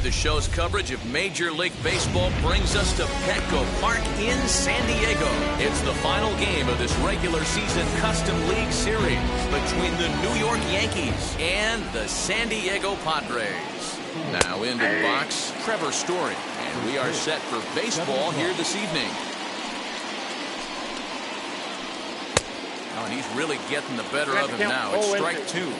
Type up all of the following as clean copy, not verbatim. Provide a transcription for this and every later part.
The show's coverage of Major League Baseball brings us to Petco Park in San Diego. It's the final game of this regular season Custom League Series between the New York Yankees and the San Diego Padres. Now into the box, Trevor Story, and we are set for baseball here this evening. Oh, and he's really getting the better of him now. It's strike two.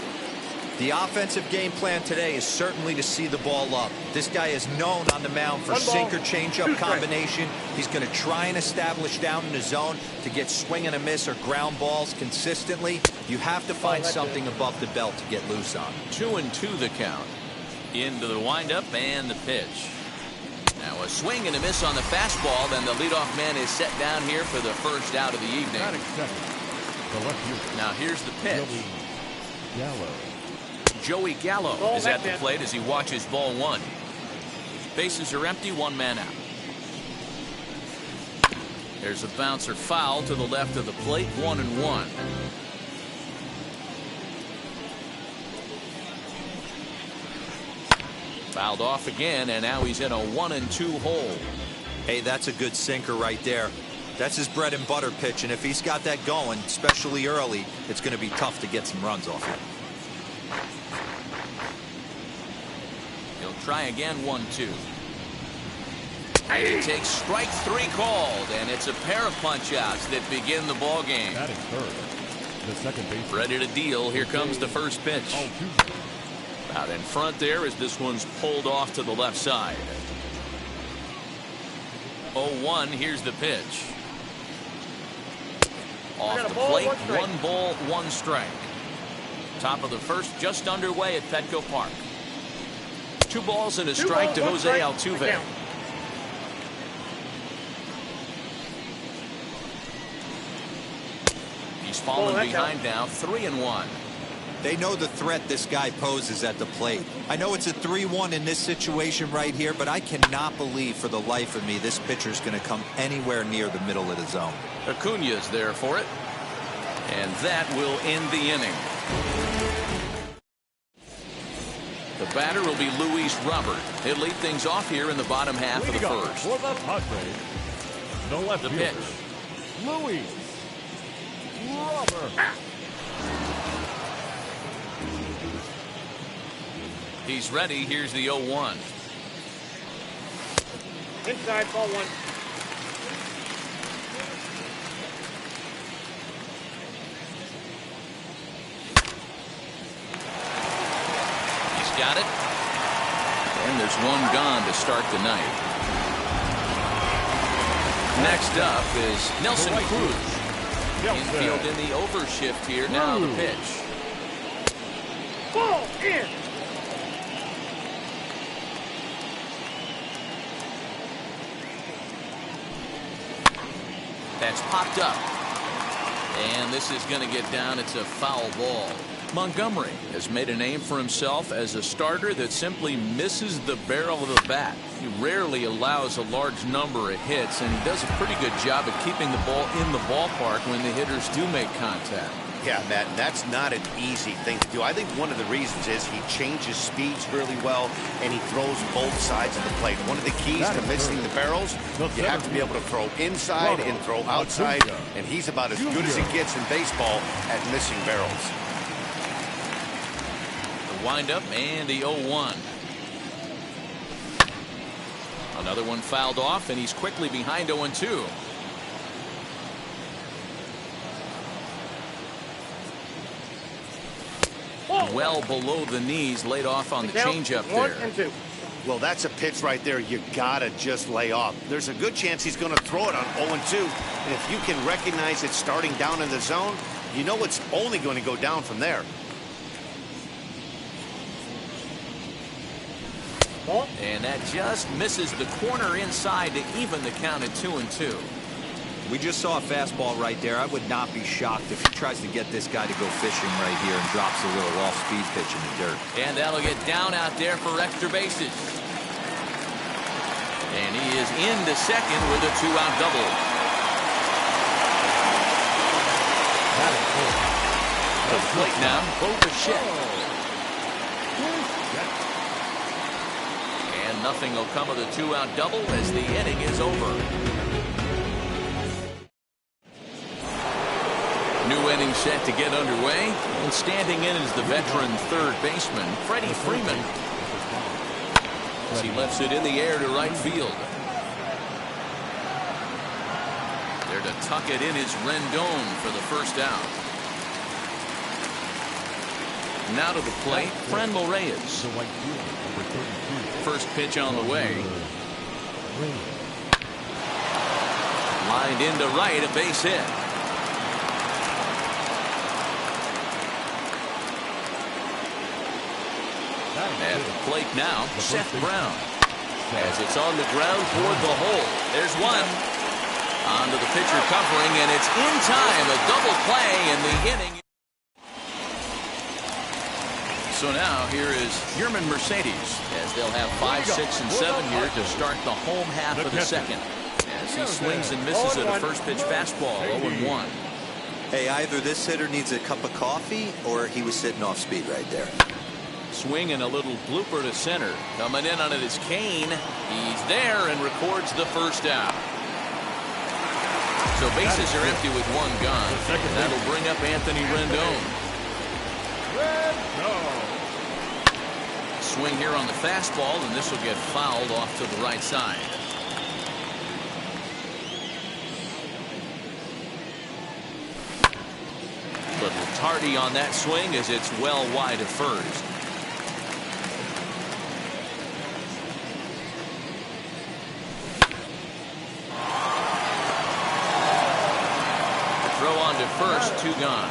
The offensive game plan today is certainly to see the ball up. This guy is known on the mound for sinker changeup combination. He's going to try and establish down in the zone to get swing and a miss or ground balls consistently. You have to find something above the belt to get loose on. 2-2 the count. Into the windup and the pitch. Now a swing and a miss on the fastball. Then the leadoff man is set down here for the first out of the evening. Now here's the pitch. Joey Gallo is at the plate as he watches ball one. Bases are empty, one man out. There's a bouncer foul to the left of the plate, 1-1. Fouled off again, and now he's in a 1-2 hole. Hey, that's a good sinker right there. That's his bread and butter pitch, and if he's got that going, especially early, it's going to be tough to get some runs off it. Try again, 1-2. And he takes strike three called, and it's a pair of punch-outs that begin the ball game. The second base. Ready to deal. Here comes the first pitch. Out in front there as this one's pulled off to the left side. 0-1. Here's the pitch. Off the plate, one ball, one strike. Top of the first, just underway at Petco Park. 2 balls and a strike to Jose Altuve. He's fallen behind now, 3-1. They know the threat this guy poses at the plate. I know it's a 3-1 in this situation right here, but I cannot believe for the life of me this pitcher's going to come anywhere near the middle of the zone. Acuna's there for it. And that will end the inning. The batter will be Luis Robert. He'll lead things off here in the bottom half of the first. For the Padres, the left pitch. Luis Robert. He's ready. Here's the 0-1. Inside, ball one. Got it. And there's one gone to start the night. Next up is Nelson Cruz. Infield in the overshift here. Now the pitch. Ball in. That's popped up. And this is going to get down. It's a foul ball. Montgomery has made a name for himself as a starter that simply misses the barrel of the bat. He rarely allows a large number of hits, and he does a pretty good job of keeping the ball in the ballpark when the hitters do make contact. Yeah, Matt, and that's not an easy thing to do. I think one of the reasons is he changes speeds really well, and he throws both sides of the plate. One of the keys to missing the barrels, you have to be able to throw inside and throw outside, and he's about as good as it gets in baseball at missing barrels. The windup and the 0-1. Another one fouled off, and he's quickly behind 0-2. Well below the knees, laid off on the changeup there. Well, that's a pitch right there. You gotta just lay off. There's a good chance he's going to throw it on 0-2. And if you can recognize it starting down in the zone, you know it's only going to go down from there. And that just misses the corner inside to even the count at 2-2. We just saw a fastball right there. I would not be shocked if he tries to get this guy to go fishing right here and drops a little off-speed pitch in the dirt. And that'll get down out there for extra bases. And he is into second with a 2-out double. The plate now, Bo Bichette. And nothing will come of the 2-out double as the inning is over. New inning set to get underway, and standing in is the veteran third baseman, Freddie Freeman, as he lifts it in the air to right field. There to tuck it in is Rendon for the first out. Now to the plate, Franmil Reyes. First pitch on the way. Lined into right, a base hit. At the plate now, Seth Brown. As it's on the ground toward the hole. There's one. Onto the pitcher covering, and it's in time. A double play in the inning. So now here is Yermin Mercedes, as they'll have 5, 6, and 7 here to start the home half of the second. As he swings and misses at a first pitch fastball, 0-1. Hey, either this hitter needs a cup of coffee or he was sitting off speed right there. Swing and a little blooper to center. Coming in on it is Kane. He's there and records the first out. So bases are empty with one gone. That'll bring up Anthony Rendon. Swing here on the fastball, and this will get fouled off to the right side. Little tardy on that swing as it's well wide of first. Throw on to first, 2 gone.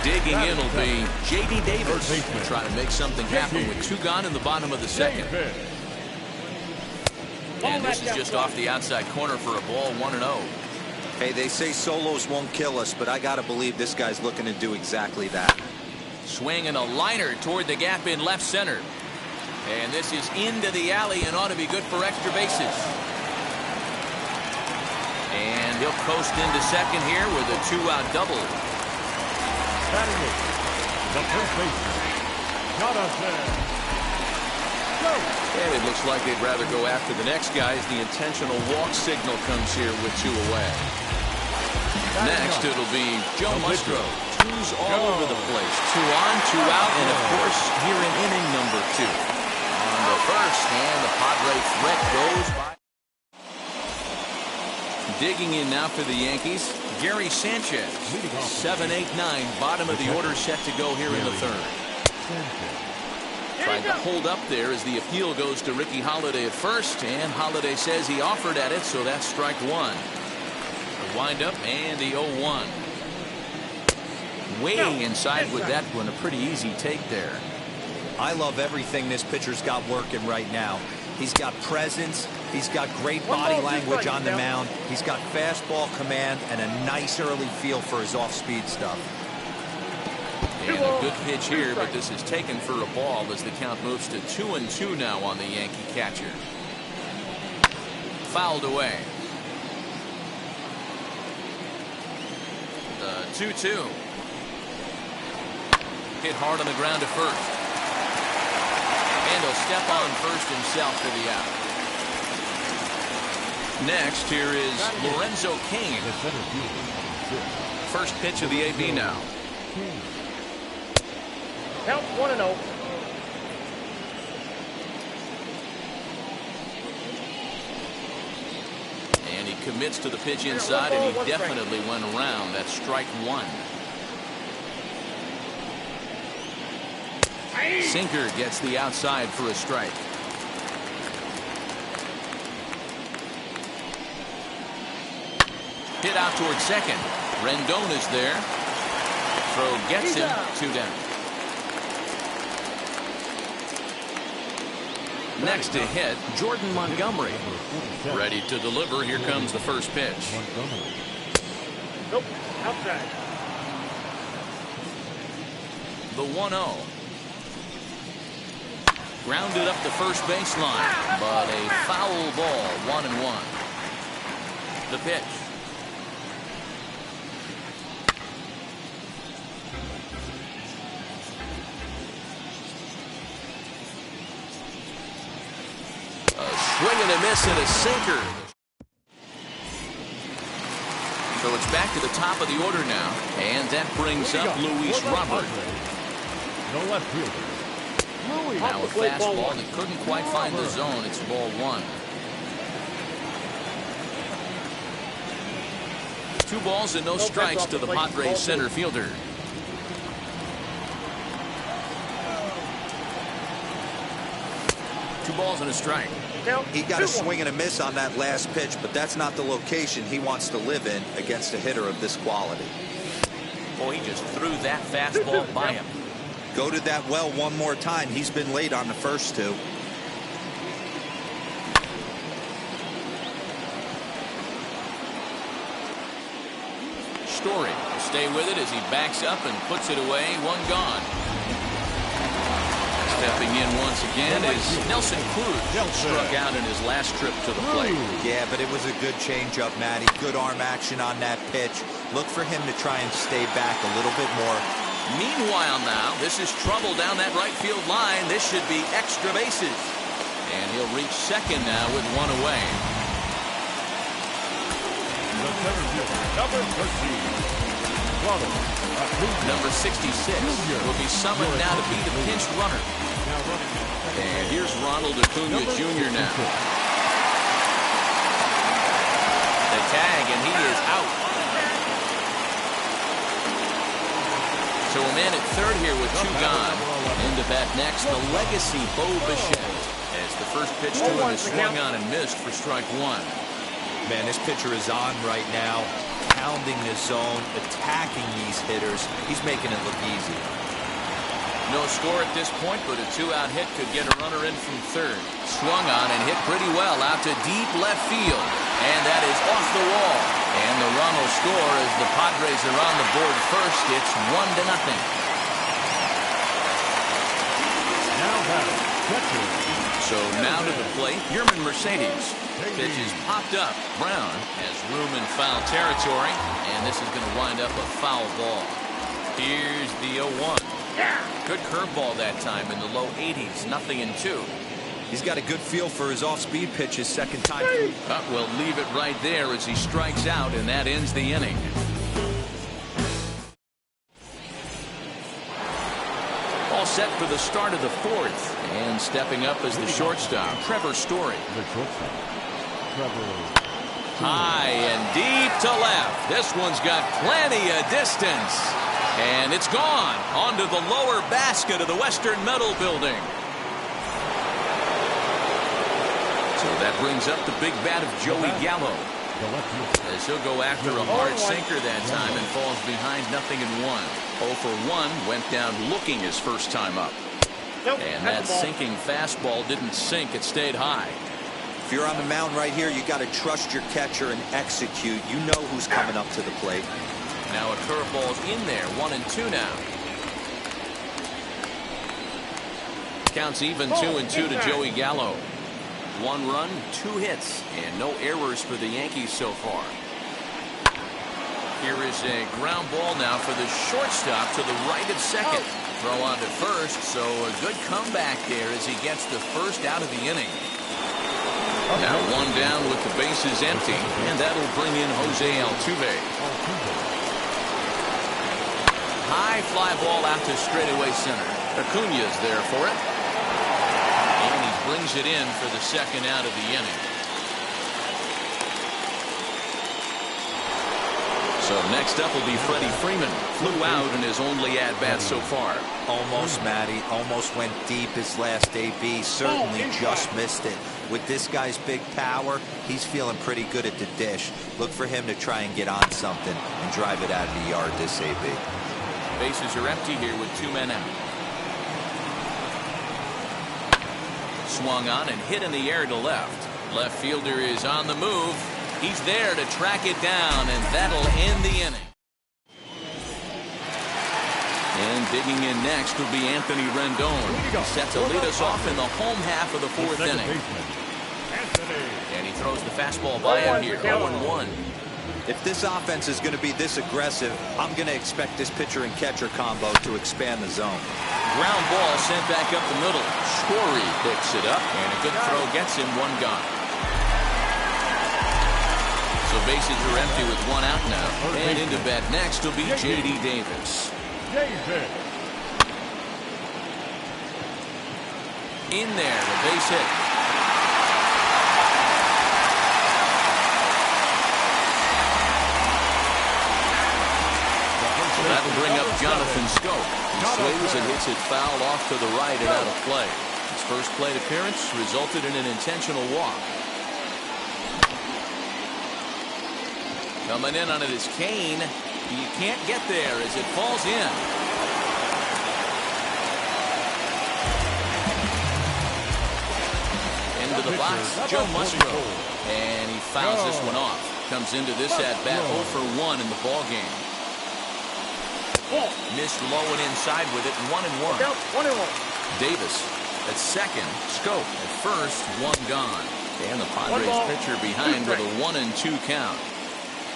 Digging in will be J.D. Davis to try to make something happen with 2 gone in the bottom of the second. And this is just off the outside corner for a ball, 1-0. Hey, they say solos won't kill us, but I gotta believe this guy's looking to do exactly that. Swing and a liner toward the gap in left center. And this is into the alley and ought to be good for extra bases. And he'll coast into second here with a 2-out double. Batting it, the first baseman, Jonathan. And it looks like they'd rather go after the next guy as the intentional walk signal comes here with 2 away. Next, it'll be Joe Musgrove. 2s all over the place. 2 on, 2 out, and of course, here in inning number 2. On the first, and the Padre threat goes by. Digging in now for the Yankees, Gary Sanchez. 7, 8, 9, bottom of the order set to go here in the third. Tried to hold up there as the appeal goes to Ricky Holiday at first, and Holiday says he offered at it, so that's strike 1. The windup and the 0-1. Way inside with that one, a pretty easy take there. I love everything this pitcher's got working right now. He's got presence. He's got great body language on the mound. He's got fastball command and a nice early feel for his off-speed stuff. And a good pitch here, but this is taken for a ball as the count moves to 2-2 now on the Yankee catcher. Fouled away. 2-2. Hit hard on the ground to first. And he'll step on first himself for the out. Next, here is Lorenzo Cain. First pitch of the AB now. Count 1-0. And he commits to the pitch inside, and he definitely went around. That's strike one. Sinker gets the outside for a strike. Hit out towards second. Rendon is there. Throw gets him. 2 down. Next to hit, Jordan Montgomery. Ready to deliver. Here comes the first pitch. Nope. Outside. The 1-0. Grounded up the first baseline, but a foul ball. 1-1. The pitch. Swing and a miss and a sinker. So it's back to the top of the order now. And that brings up Luis Robert. No left fielder. Now a fastball that couldn't quite find the zone. It's ball one. 2 balls and no strikes to the Padres center fielder. Two balls and a strike. He got a swing and a miss on that last pitch, but that's not the location he wants to live in against a hitter of this quality. Boy, he just threw that fastball by him. Go to that well one more time. He's been late on the first 2. Story will stay with it as he backs up and puts it away. 1 gone. Stepping in once again is Nelson Cruz. Struck out in his last trip to the plate. Yeah, but it was a good changeup, Matty. Good arm action on that pitch. Look for him to try and stay back a little bit more. Meanwhile now, this is trouble down that right field line. This should be extra bases. And he'll reach second now with 1 away. The center fielder, number 13. Number 66 will be summoned now to be the pinch runner. And here's Ronald Acuna Jr. now. The tag, and he is out. So a man at third here with 2 gone. Into bat next, the legacy Bo Bichette. As the first pitch to him is swung on and missed for strike 1. Man, this pitcher is on right now, pounding the zone, attacking these hitters. He's making it look easy. No score at this point, but a 2-out hit could get a runner in from third. Swung on and hit pretty well out to deep left field. And that is off the wall. And the run will score as the Padres are on the board first. It's 1-0. Now batting, catcher. So now to the plate, Yerman Mercedes. Pitch is popped up. Brown has room in foul territory, and this is going to wind up a foul ball. Here's the 0-1. Good curveball that time in the low 80s. 0-2. He's got a good feel for his off-speed pitches second time. We'll leave it right there as he strikes out, and that ends the inning. All set for the start of the 4th. And stepping up as the shortstop, Trevor Story. The shortstop, Trevor. High and deep to left. This one's got plenty of distance. And it's gone onto the lower basket of the Western Metal Building. So that brings up the big bat of Joey Gallo. As he'll go after a hard sinker that time and falls behind 0-1. 0 for 1 went down looking his first time up. And that sinking fastball didn't sink. It stayed high. If you're on the mound right here, you got to trust your catcher and execute. You know who's coming up to the plate. Now a curveball's in there. 1-2 now. Counts even 2-2 to Joey Gallo. 1 run, 2 hits, and no errors for the Yankees so far. Here is a ground ball now for the shortstop to the right of second. Throw on to first, so a good comeback there as he gets the first out of the inning. Now one down with the bases empty, and that'll bring in Jose Altuve. High fly ball out to straightaway center. Acuña's there for it. And he brings it in for the second out of the inning. So next up will be Freddie Freeman. Flew out in his only at-bat so far. Almost, Matty. Almost went deep his last AB. Certainly just missed it. With this guy's big power, he's feeling pretty good at the dish. Look for him to try and get on something and drive it out of the yard this AB. Bases are empty here with 2 men out. Swung on and hit in the air to left. Left fielder is on the move. He's there to track it down, and that'll end the inning. And digging in next will be Anthony Rendon. Set to lead us off in the home half of the 4th inning. And he throws the fastball by him here, 0-1. If this offense is going to be this aggressive, I'm going to expect this pitcher and catcher combo to expand the zone. Ground ball sent back up the middle. Story picks it up, and a good throw gets him 1 gone. So bases are empty with 1 out now. And into bat next will be J.D. Davis. In there, a base hit. So that'll bring up Jonathan Schoop. He swings and hits it foul off to the right and out of play. His first plate appearance resulted in an intentional walk. Coming in on it is Kane. He can't get there as it falls in. Into the box, Joe Musgrove. And he fouls this one off. Comes into this at-bat 0 for 1 in the ballgame. Missed low and inside with it, 1-1. Davis at second, Schoop at first, 1 gone. And the Padres pitcher behind with a 1-2 count.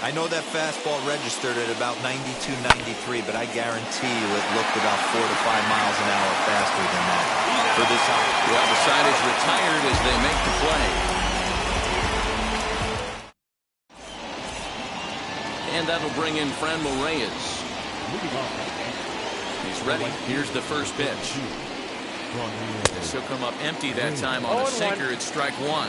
I know that fastball registered at about 92, 93, but I guarantee you it looked about 4 to 5 miles an hour faster than that for this out. Well, the side is retired as they make the play. And that'll bring in Franmil Reyes. He's ready. Here's the first pitch. This will come up empty that time on a sinker at strike 1.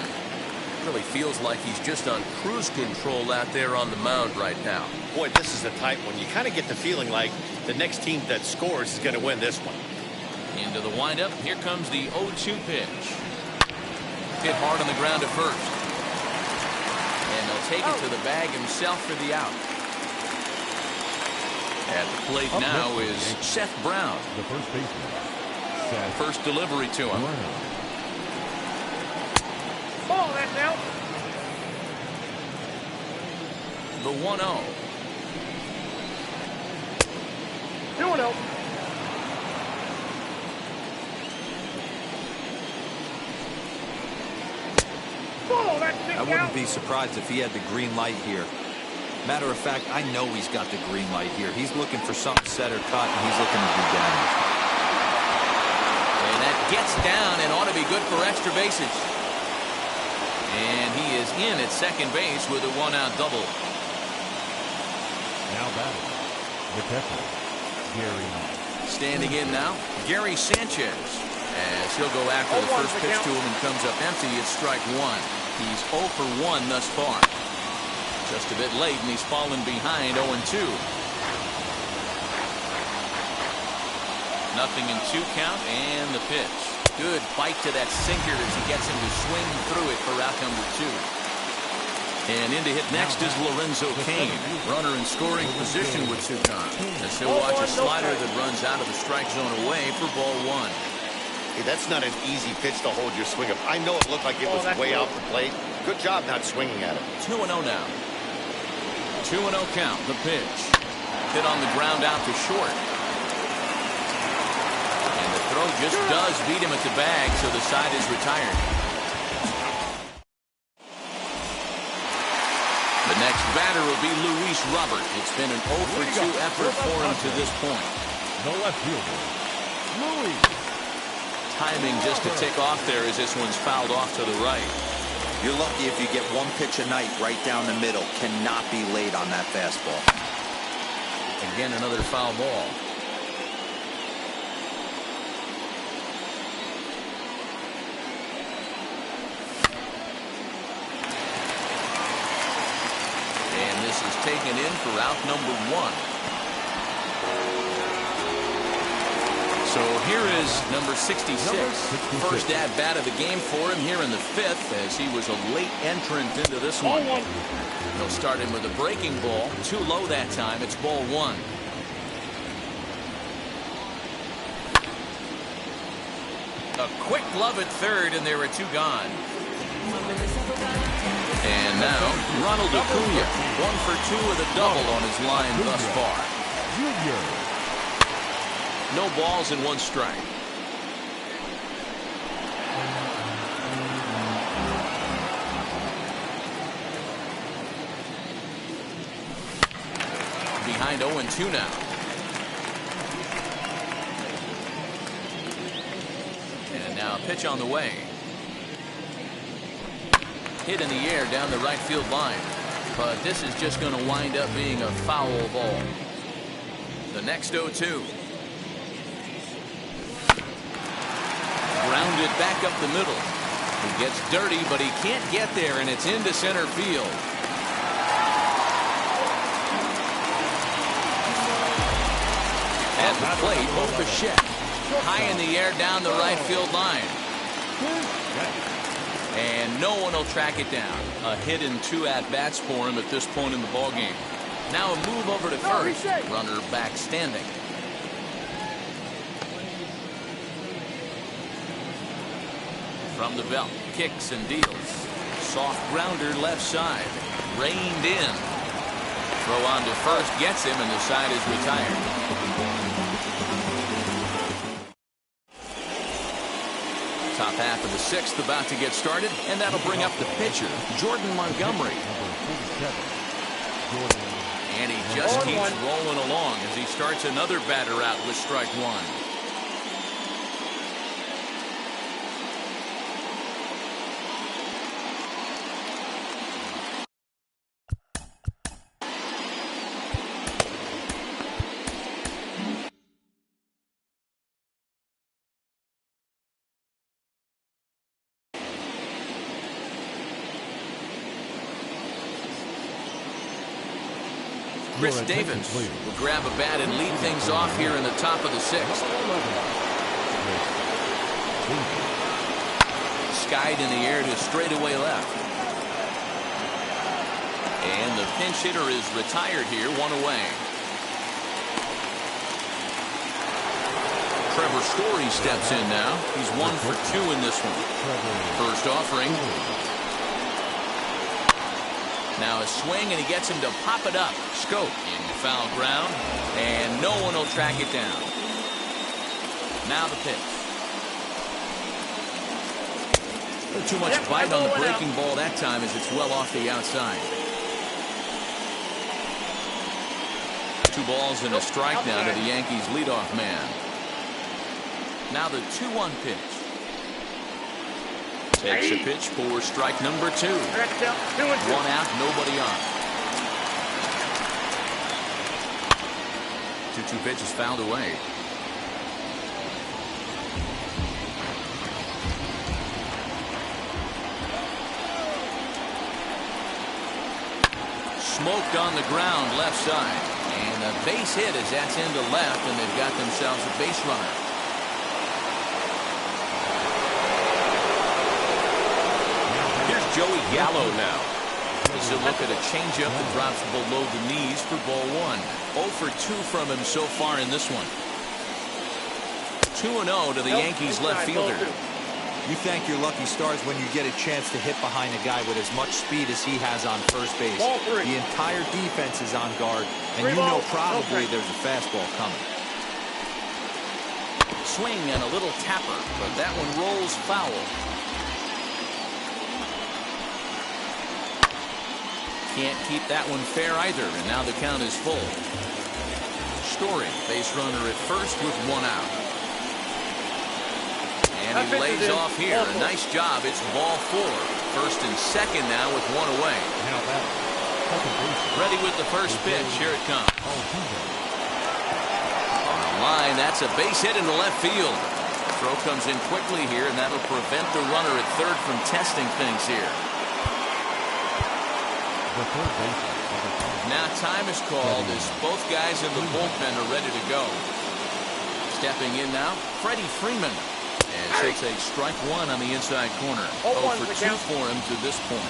Really feels like he's just on cruise control out there on the mound right now. Boy, this is a tight one. You kind of get the feeling like the next team that scores is going to win this one. Into the windup. Here comes the 0-2 pitch. Hit hard on the ground at first. And he'll take it to the bag himself for the out. At the plate now is Seth Brown. The first baseman. First delivery to him. Ball, that's out. The 1-0. 2-0. Ball, that's I wouldn't be surprised if he had the green light here. Matter of fact, I know he's got the green light here. He's looking for something set or cut, and he's looking to do damage. And that gets down and ought to be good for extra bases. And he is in at second base with a 1-out double. Now batting, the catcher, Gary. Standing in now, Gary Sanchez. As he'll go after the first pitch to him and comes up empty at strike 1. He's 0 for 1 thus far. Just a bit late, and he's fallen behind 0-2. Nothing in 2 count, and the pitch. Good bite to that sinker as he gets him to swing through it for out number 2. And in to hit next is Lorenzo Cain. Runner in scoring position with 2 count. As he'll watch a slider that runs out of the strike zone away for ball 1. Hey, that's not an easy pitch to hold your swing up. I know it looked like it was way off the plate. Good job not swinging at it. 2-0 now. 2-0 count, the pitch. Hit on the ground out to short. And the throw just does beat him at the bag, so the side is retired. The next batter will be Luis Robert. It's been an 0 for 2 effort for him to this point. The left fielder, Luis. Timing just to tick off there as this one's fouled off to the right. You're lucky if you get one pitch a night right down the middle. Cannot be late on that fastball. Again, another foul ball. And this is taken in for out number 1. So here is number 66. First at bat of the game for him here in the 5th, as he was a late entrant into this one. He'll start him with a breaking ball. Too low that time. It's ball 1. A quick glove at third, and there are 2 gone. And now Ronald Acuna, 1 for 2 with a double on his line thus far. Junior. No balls and 1 strike. Behind 0-2 now. And now a pitch on the way. Hit in the air down the right field line. But this is just going to wind up being a foul ball. The next 0-2. Grounded back up the middle. He gets dirty, but he can't get there, and it's into center field. At the plate, Bo Bichette. High in the air down the right field line. And no one will track it down. A hit in 2 at-bats for him at this point in the ballgame. Now a move over to first. Runner back standing. From the belt, kicks and deals. Soft grounder left side. Reined in. Throw on to first gets him, and the side is retired. Top half of the 6th about to get started, and that'll bring up the pitcher, Jordan Montgomery. And he just keeps rolling along as he starts another batter out with strike 1. Chris Davis will grab a bat and lead things off here in the top of the 6th. Skied in the air to straightaway left. And the pinch hitter is retired here, 1 away. Trevor Story steps in now. He's 1 for 2 in this one. First offering. Now a swing, and he gets him to pop it up. Scope in foul ground, and no one will track it down. Now the pitch. Too much bite on the breaking ball that time as it's well off the outside. 2 balls and a strike now to the Yankees leadoff man. Now the 2-1 pitch. Takes a pitch for strike number 2. 1 out, nobody on. 2-2 pitch is fouled away. Smoked on the ground left side. And a base hit as that's into left, and they've got themselves a base runner. Joey Gallo now. As a look at a changeup that drops below the knees for ball 1. 0 for 2 from him so far in this one. 2-0 to the Yankees left fielder. You thank your lucky stars when you get a chance to hit behind a guy with as much speed as he has on first base. The entire defense is on guard, and you know probably there's a fastball coming. Swing and a little tapper, but that one rolls foul. Can't keep that one fair either, and now the count is full. Story, base runner at first with one out. And he lays off here. A nice job. It's ball 4. First and second now with one away. Ready with the first pitch. Here it comes. On the line, that's a base hit into left field. Throw comes in quickly here, and that'll prevent the runner at third from testing things here. Now time is called as both guys in the bullpen are ready to go. Stepping in now, Freddie Freeman. And she'll take strike 1 on the inside corner. 0 for 2 for him to this point.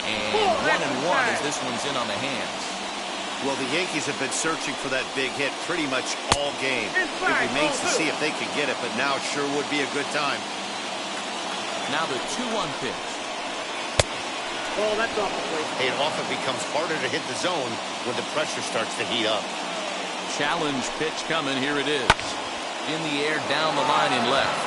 And 1-1 as this one's in on the hands. Well, the Yankees have been searching for that big hit pretty much all game. It remains to see if they can get it, but now it sure would be a good time. Now the 2-1 pitch. Oh, that's off the plate. It often becomes harder to hit the zone when the pressure starts to heat up. Challenge pitch coming. Here it is. In the air, down the line in left.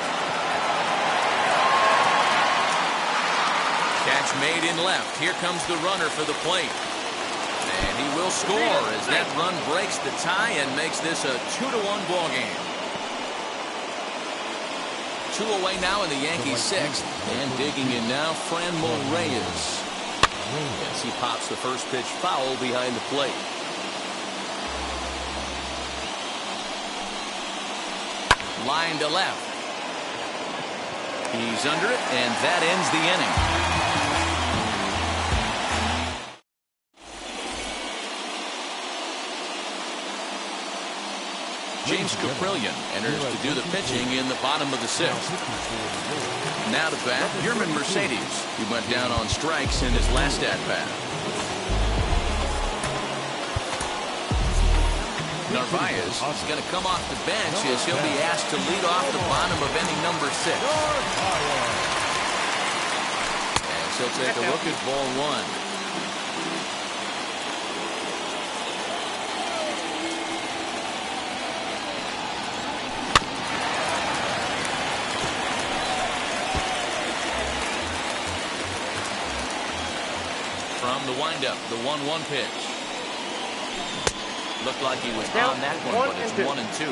Catch made in left. Here comes the runner for the plate. And he will score as that run breaks the tie and makes this a 2-1 ball game. 2 away now in the Yankees' 6th. And digging in now, Franmil Reyes. As he pops the first pitch foul behind the plate. Line to left. He's under it, and that ends the inning. James Caprillion enters to do the pitching in the bottom of the 6th. Now to bat, Yermin Mercedes. He went down on strikes in his last at-bat. Narvaez is going to come off the bench as he'll be asked to lead off the bottom of inning number 6. As he'll take a look at ball 1. From the windup, the 1-1 pitch. Looked like he was on that one, but it's 1-2.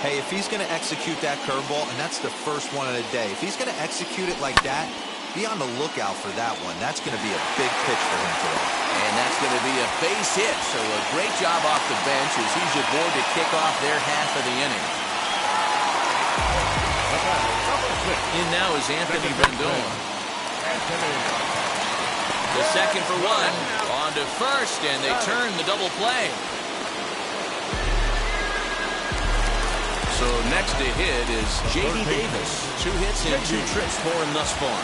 Hey, if he's going to execute that curveball, and that's the first one of the day, if he's going to execute it like that, be on the lookout for that one. That's going to be a big pitch for him today. And that's going to be a base hit, so a great job off the bench as he's aboard to kick off their half of the inning. In now is Anthony Rendon. The second for 1, on to first, and they turn the double play. So next to hit is J.D. Davis. 2 hits and 2 trips for him thus far.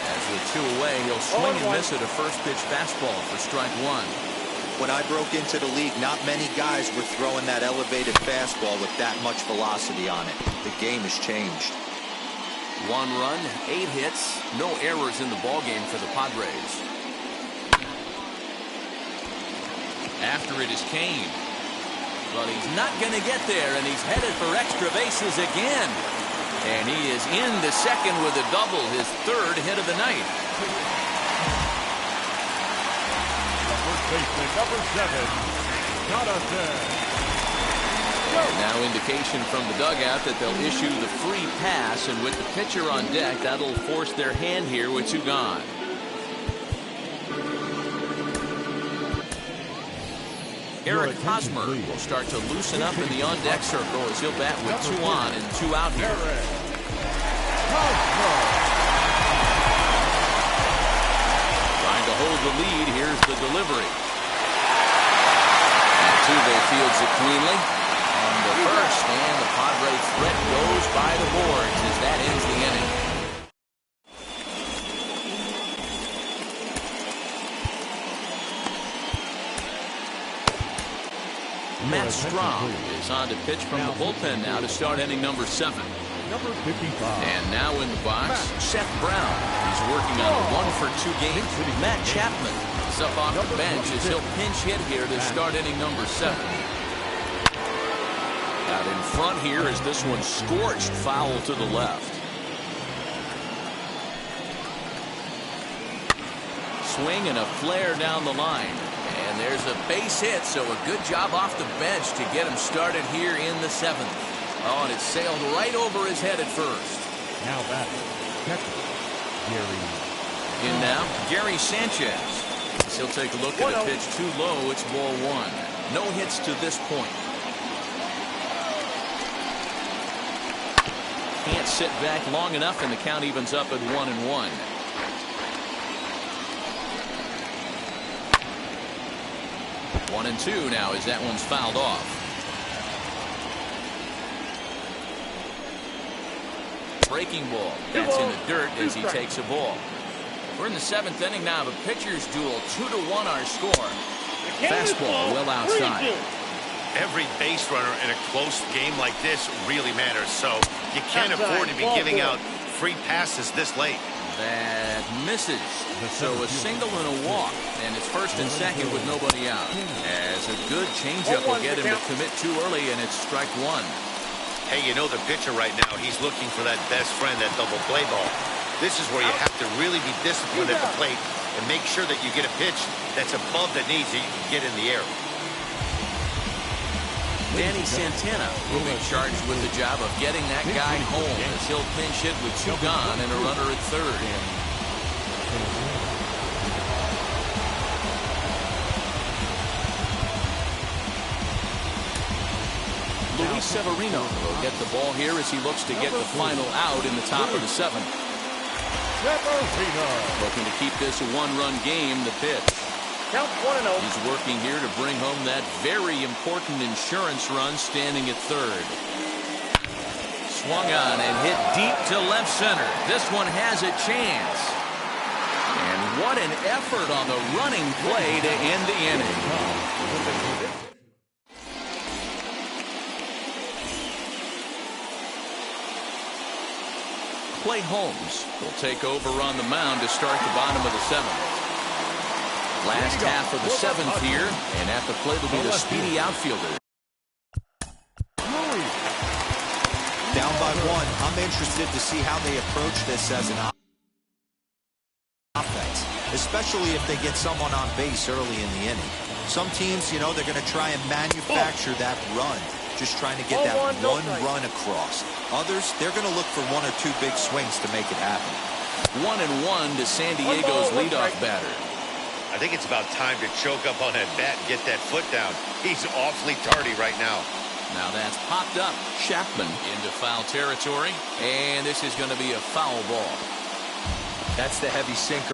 As with 2 away, he'll swing and miss at a first pitch fastball for strike 1. When I broke into the league, not many guys were throwing that elevated fastball with that much velocity on it. The game has changed. 1 run, 8 hits, no errors in the ballgame for the Padres. After it is Kane. But he's not going to get there, and he's headed for extra bases again. And he is in the second with a double, his 3rd hit of the night. First baseman, number 7, Jonathan. And now indication from the dugout that they'll issue the free pass, and with the pitcher on deck, that'll force their hand here with 2 gone. Eric Hosmer will start to loosen up in the on-deck circle as he'll bat with 2 on and 2 out here. Trying to hold the lead. Here's the delivery. Altuve fields it cleanly. On the first, and the Padre threat goes by the boards as that ends the inning. Matt Strahm is on to pitch from the bullpen now to start inning number 7. Number 55. And now in the box, Seth Brown. He's working on a 1-for-2 game. Matt Chapman is up off the bench as he'll pinch hit here to start inning number 7. Out in front here is this one scorched foul to the left. swing and a flare down the line. And there's a base hit, so a good job off the bench to get him started here in the 7th. Oh, and it sailed right over his head at first. Now batting, catcher, Gary. In now, Gary Sanchez. He'll take a look at a pitch too low. It's ball 1. No hits to this point. Can't sit back long enough, and the count evens up at 1-1. One and two now as that one's fouled off. Breaking ball. That's in the dirt as he takes a ball. We're in the 7th inning now of a pitcher's duel. 2-1 our score. Fastball well outside. Every base runner in a close game like this really matters, so you can't afford to be giving out free passes this late. That misses. So a single and a walk, and it's 1st and 2nd with nobody out. As a good changeup will get him to commit too early, and it's strike 1. Hey, you know the pitcher right now, he's looking for that best friend, that double play ball. This is where you have to really be disciplined at the plate and make sure that you get a pitch that's above the knees that you can get in the air. Danny Santana will be charged with the job of getting that guy home as he'll pinch hit with 2 gone and a runner at 3rd. Luis Severino will get the ball here as he looks to get the final out in the top of the 7th. Looking to keep this a 1-run game. The pitch. Count 1-0. He's working here to bring home that very important insurance run, standing at 3rd. Swung on and hit deep to left center. This one has a chance. And what an effort on the running play to end the inning. Clay Holmes will take over on the mound to start the bottom of the 7th. Last half of the 7th here, and at the plate will be the speedy outfielder. Down by 1. I'm interested to see how they approach this as an offense, especially if they get someone on base early in the inning. Some teams, you know, they're going to try and manufacture that run, just trying to get that one run across. Others, they're going to look for 1 or 2 big swings to make it happen. 1-1 to San Diego's leadoff batter. I think it's about time to choke up on that bat and get that foot down. He's awfully tardy right now. Now that's popped up. Chapman into foul territory, and this is going to be a foul ball. That's the heavy sinker.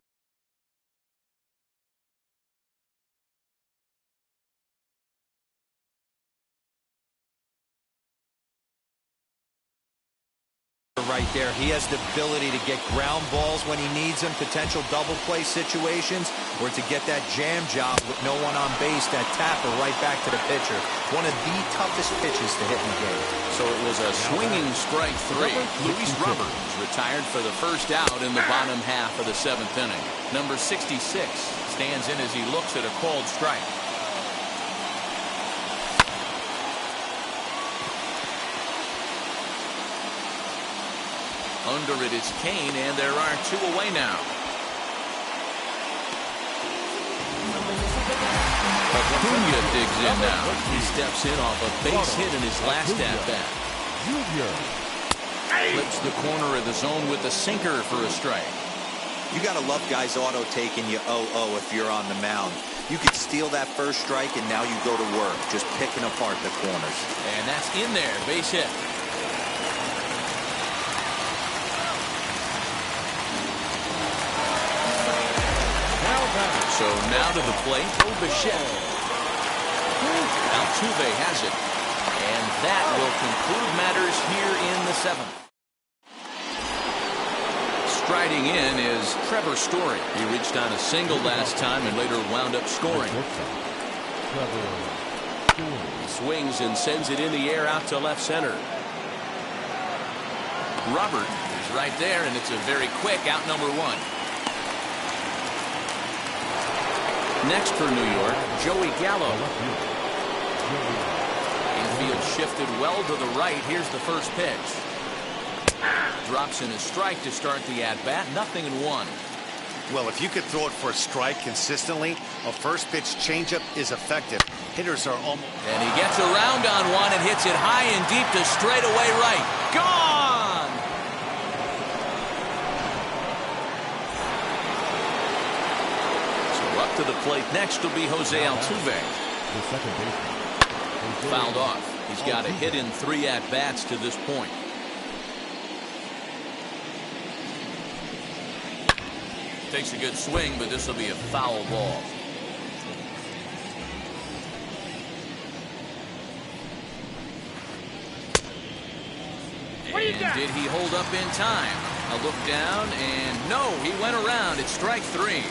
Right there. He has the ability to get ground balls when he needs them, potential double play situations, or to get that jam job with no one on base, that tapper right back to the pitcher. One of the toughest pitches to hit in the game. So it was a swinging strike 3. Luis Robert retired for the first out in the bottom half of the 7th inning. Number 66 stands in as he looks at a called strike. Under it is Kane, and there are 2 away now. Acuna digs in now. He steps in off a base hit in his last at-bat. Flips the corner of the zone with the sinker for a strike. You got to love guys auto taking you 0-0 if you're on the mound. You could steal that first strike, and now you go to work, just picking apart the corners. And that's in there, base hit. So now to the plate, Bo Bichette. Altuve has it. And that will conclude matters here in the 7th. Striding in is Trevor Story. He reached on a single last time and later wound up scoring. He swings and sends it in the air out to left center. Robert is right there, and it's a very quick out number 1. Next for New York, Joey Gallo. Infield shifted well to the right. Here's the first pitch. Drops in a strike to start the at-bat. 0-1. Well, if you could throw it for a strike consistently, a first pitch changeup is effective. Hitters are almost... And he gets around on one and hits it high and deep to straightaway right. Gone! So up to the plate next will be Jose Altuve. The second baseman. Fouled off. He's got a hit in 3 at-bats to this point. Takes a good swing, but this will be a foul ball. And did he hold up in time? A look down, and no, he went around. It's strike 3.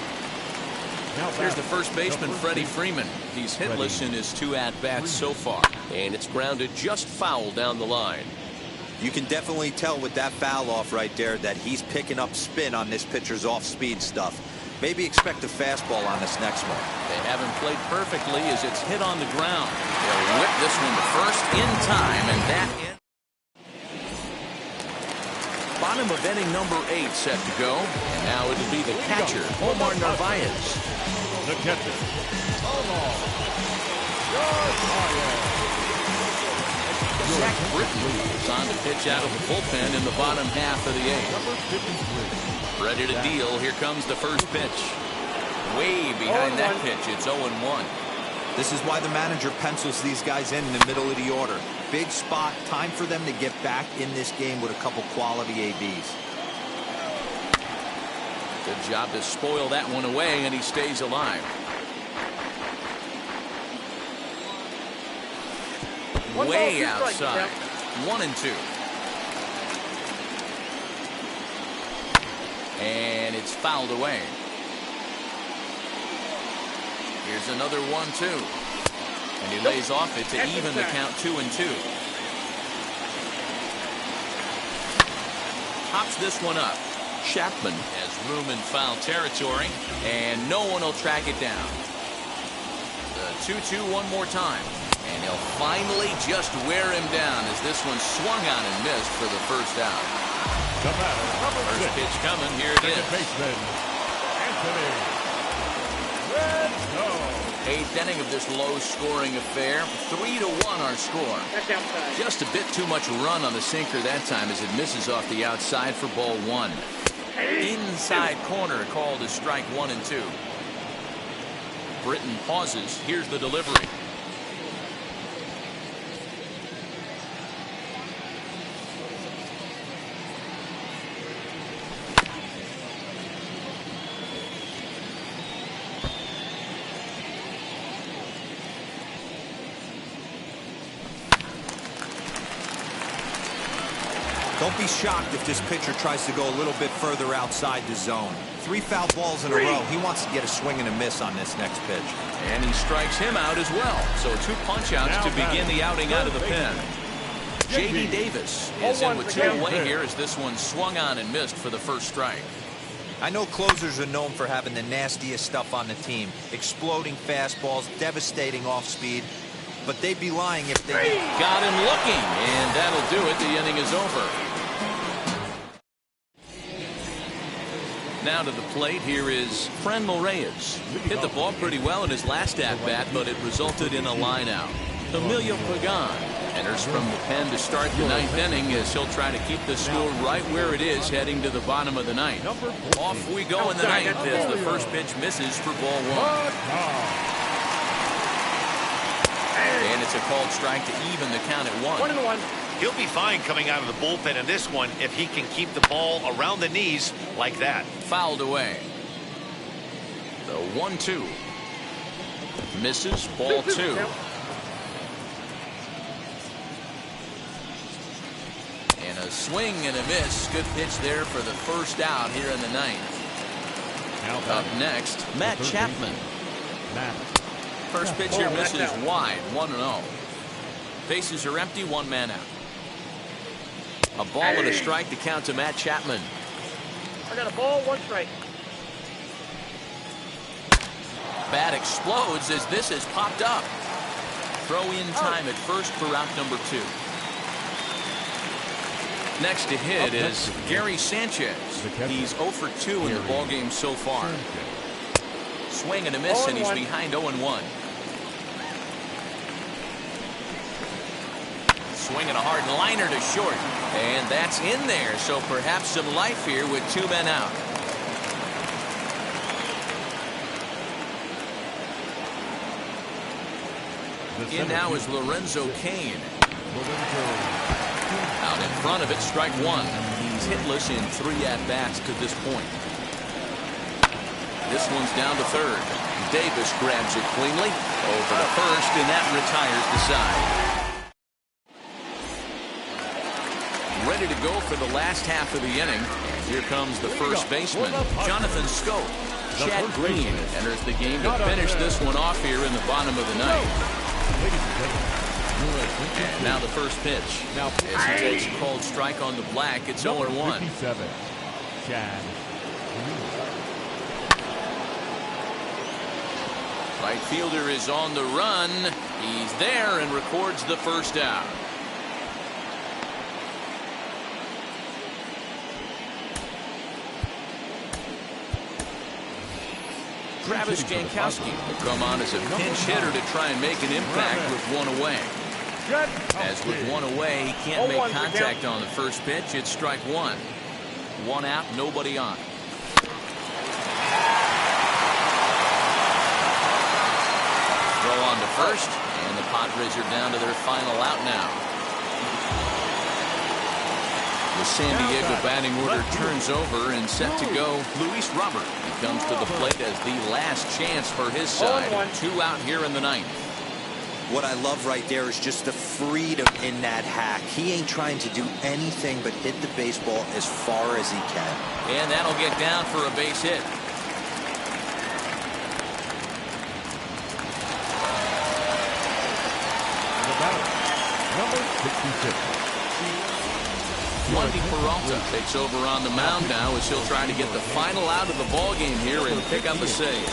Here's the first baseman, Freddie Freeman. He's hitless in his 2 at-bats so far. And it's grounded just foul down the line. You can definitely tell with that foul off right there that he's picking up spin on this pitcher's off-speed stuff. Maybe expect a fastball on this next one. They haven't played perfectly as it's hit on the ground. They'll whip this one to first in time, and that ends. Bottom of inning number 8 set to go. And now it'll be the catcher, Omar Narvaez. The catcher, Omar Narvaez. Zach Britton is on to pitch out of the bullpen in the bottom half of the 8th. Ready to deal. Here comes the first pitch. Way behind that pitch. It's 0-1. This is why the manager pencils these guys in the middle of the order. Big spot. Time for them to get back in this game with a couple quality ABs. Good job to spoil that one away, and he stays alive. Way outside. 1-2. And it's fouled away. Here's another 1-2. And he lays off it to even the count 2-2. Pops this one up. Chapman has room in foul territory, and no one will track it down. The 2-2 one more time. And he'll finally just wear him down as this one swung on and missed for the first out. The batter, number 6. First pitch coming. Here it is. Baseman, Anthony Rizzo. 8th inning of this low-scoring affair. 3-1 our score. That's outside. Just a bit too much run on the sinker that time as it misses off the outside for ball 1. Inside corner called as strike 1 and 2. Britton pauses. Here's the delivery. Don't be shocked if this pitcher tries to go a little bit further outside the zone. 3 foul balls in a row. He wants to get a swing and a miss on this next pitch. And he strikes him out as well. So 2 punch-outs to begin the outing out of the pen. J.D. Davis is in with 2 away here as this one swung on and missed for the first strike. I know closers are known for having the nastiest stuff on the team. Exploding fastballs, devastating off-speed. But they'd be lying if they... Got him looking, and that'll do it. The inning is over. Now to the plate, here is Franmil Reyes. Hit the ball pretty well in his last at-bat, but it resulted in a line-out. Emilio Pagan enters from the pen to start the 9th inning as he'll try to keep the score right where it is heading to the bottom of the 9th. Off we go in the 9th as the first pitch misses for ball 1. And it's a called strike to even the count at 1. 1-1. He'll be fine coming out of the bullpen in this one if he can keep the ball around the knees like that. Fouled away. The 1-2. Misses. Ball 2. And a swing and a miss. Good pitch there for the first out here in the 9th. Up next, Matt Chapman. First pitch here misses wide. 1-0. Bases are empty. 1 man out. A ball and a strike to count to Matt Chapman. I got a ball, 1 strike. Bat explodes as this has popped up. Throw in time at first for out number 2. Next to hit is Gary Sanchez. He's 0 for 2 in the ballgame so far. Swing and a miss, and he's behind 0-1. Swing and a hard liner to short. And that's in there, so perhaps some life here with 2 men out. In now is Lorenzo Cain. Out in front of it, strike 1. He's hitless in 3 at-bats to this point. This one's down to third. Davis grabs it cleanly over to first, and that retires the side. Ready to go for the last half of the inning. Here comes the first baseman, Jonathan Schoop. Chad Green enters the game to finish this one off here in the bottom of the ninth. And now the first pitch. As he takes a cold strike on the black, it's 0-1. Chad. Right fielder is on the run. He's there and records the first out. Travis Jankowski will come on as a pinch hitter to try and make an impact with 1 away. As with 1 away, he can't make contact on the first pitch. It's strike 1. 1 out, nobody on. Throw on to first, and the Padres are down to their final out now. The San Diego batting order turns over and set to go. Luis Robert comes to the plate as the last chance for his side. 2 out here in the ninth. What I love right there is just the freedom in that hack. He ain't trying to do anything but hit the baseball as far as he can. And that'll get down for a base hit. The batter, number 66. Wandy Peralta takes over on the mound now as he'll try to get the final out of the ballgame here and pick up a save.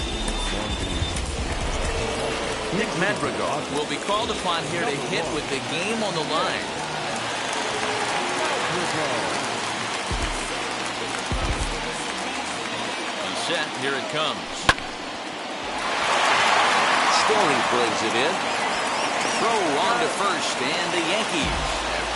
Nick Madrigal will be called upon here to hit with the game on the line. He's set. Here it comes. Story brings it in. Throw on to first, and the Yankees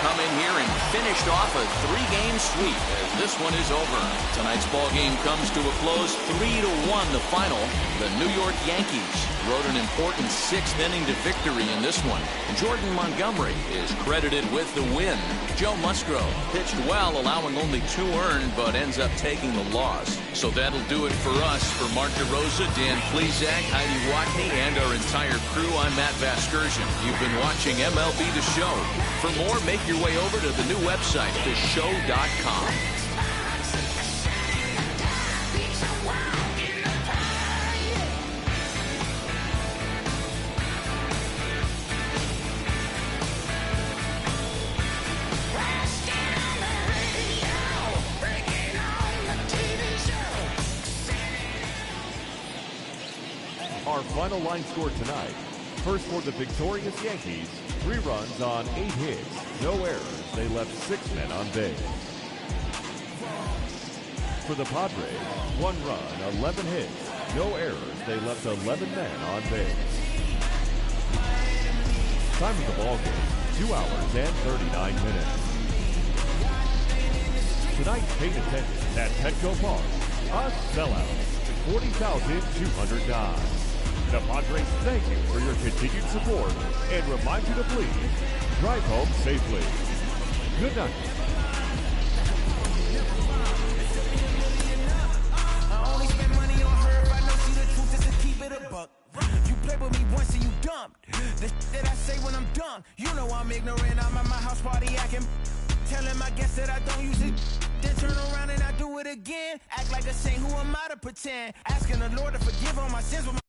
come in here and finished off a 3-game sweep as this one is over. Tonight's ball game comes to a close, 3-1 the final. The New York Yankees rode an important 6th inning to victory in this one. Jordan Montgomery is credited with the win. Joe Musgrove pitched well, allowing only 2 earned, but ends up taking the loss. So that'll do it for us. For Mark DeRosa, Dan Plesac, Heidi Watney, and our entire crew, I'm Matt Vasgersian. You've been watching MLB The Show. For more, make your way over to the new website, theshow.com. Our final line score tonight. First for the victorious Yankees, 3 runs on 8 hits, no errors. They left 6 men on base. For the Padres, 1 run, 11 hits, no errors. They left 11 men on base. Time of the ball game, 2 hours and 39 minutes. Tonight's paid attendance at Petco Park, a sellout, 40,209. The Padres thank you for your continued support and remind you to please drive home safely. Good night. I only spend money on her if I know she the truth, just to keep it a buck. You play with me once and you dumped. The that I say when I'm done, you know I'm ignorant. I'm at my house party acting, telling my guests that I don't use it. Then turn around and I do it again. Act like a saint, who am I to pretend? Asking the Lord to forgive all my sins with my